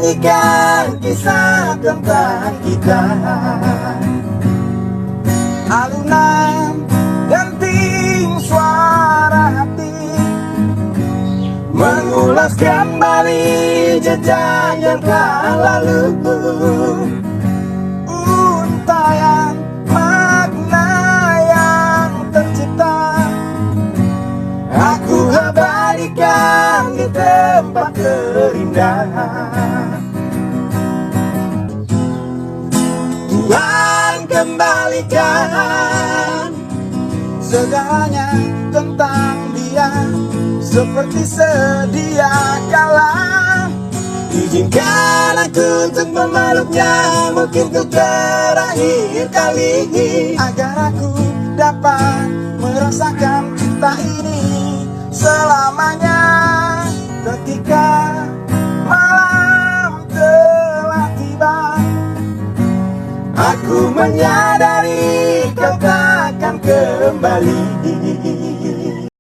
nyanyikan kisah tentang kita. Alunan denting suara hati mengulas kembali jejak yang telah lalu. Untayan makna yang tercipta aku abadikan di tempat terindah. Tuhan kembalikan segalanya tentang dia seperti sedia kala. Izinkan aku untuk memeluknya, mungkin untuk terakhir kali, agar aku dapat merasakan cinta ini selamanya. Ketika malam telah tiba, aku menyadari kau takkan kembali.